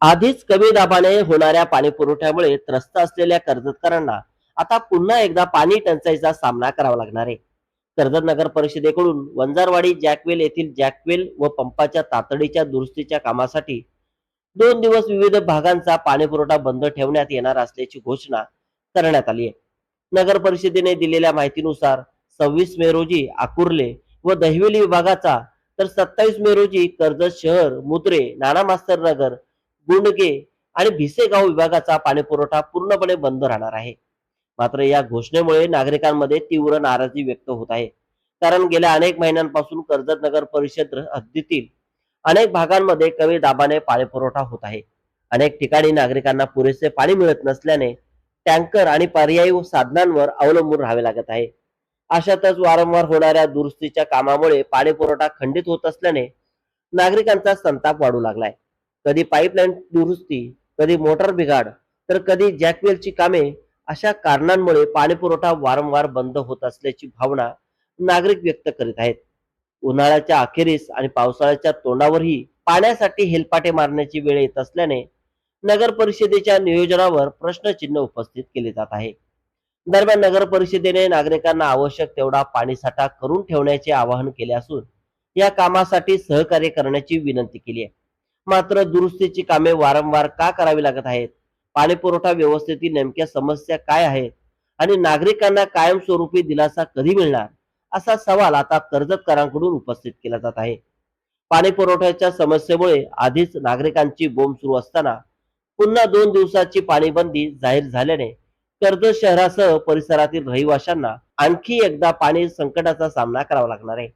आधीच कमी दाबाने होणाऱ्या पाणी पुरवठ्यामुळे त्रस्त असलेल्या कर्जतकरांना आता पुन्हा एकदा पाणी टंचाईचा सामना करावा लागणार आहे. कर्जत नगर परिषदेकडून वंजारवाडी जॅकवेल येथील जॅकवेल व पंपाच्या तातडीच्या दुरुस्तीच्या कामासाठी 2 दिवस विविध भागांचा पाणी पुरवठा बंद ठेवण्यात येणार असल्याची घोषणा करण्यात आली आहे. नगर परिषदेने दिलेल्या माहितीनुसार 26 मे रोजी आकुर्ले व दहिवली विभागाचा, तर 27 मे रोजी कर्जत शहर, मुद्रे, नाना मास्तर नगर, गुंडगे आणि भिसेगाव विभागाचा पाणी पुरवठा पूर्णपणे बंद राहणार आहे. मात्र या घोषणेमुळे नागरिकांमध्ये तीव्र नाराजी व्यक्त होत आहे. कारण गेल्या अनेक महिन्यांपासून कर्जत नगर परिषद हद्दीतील अनेक भागांमध्ये कमी दाबाने पाणी पुरवठा होत आहे. अनेक ठिकाणी नागरिकांना पुरेसे पाणी मिळत नसल्याने टँकर आणि पर्यायी साधनांवर अवलंबून राहावे लागत आहे. अशातच वारंवार होणाऱ्या दुरुस्तीच्या कामामुळे पाणी पुरवठा खंडित होत असल्याने नागरिकांचा संताप वाढू लागलाय. कधी पाईपलाईन दुरुस्ती, कधी मोटार बिघाड, तर कधी जॅकवेलची कामे, अशा कारणांमुळे पाणी पुरवठा वारंवार बंद होत असल्याची भावना नागरिक व्यक्त करीत आहेत. उन्हाळ्याच्या अखेरीस आणि पावसाळ्याच्या तोंडावरही पाण्यासाठी हेलपाटे मारण्याची वेळ येत असल्याने नगर परिषदेच्या नियोजनावर प्रश्नचिन्ह उपस्थित केले जात आहे. दरम्यान नगर परिषदेने नागरिकांना आवश्यक तेवढा पाणीसाठा करून ठेवण्याचे आवाहन केले असून या कामासाठी सहकार्य करण्याची विनंती केली आहे. मात्र दुरुस्तीची कामे वारंवार का करावी लागत आहेत, पाणी पुरवठा व्यवस्थेतील नेमक्या समस्या काय आहेत आणि नागरिकांना कायमस्वरूपी दिलासा कधी मिळणार, असा सवाल आता कर्जतकरांकडून उपस्थित केला जात आहे. पाणी पुरवठ्याच्या समस्येमुळे आधीच नागरिकांची बोंब सुरू असताना पुन्हा 2 दिवसाची पाणीबंदी जाहीर झाल्याने कर्जत शहरासह परिसरातील रहिवाशांना आणखी एकदा पाणी संकटाचा सामना करावा लागणार आहे.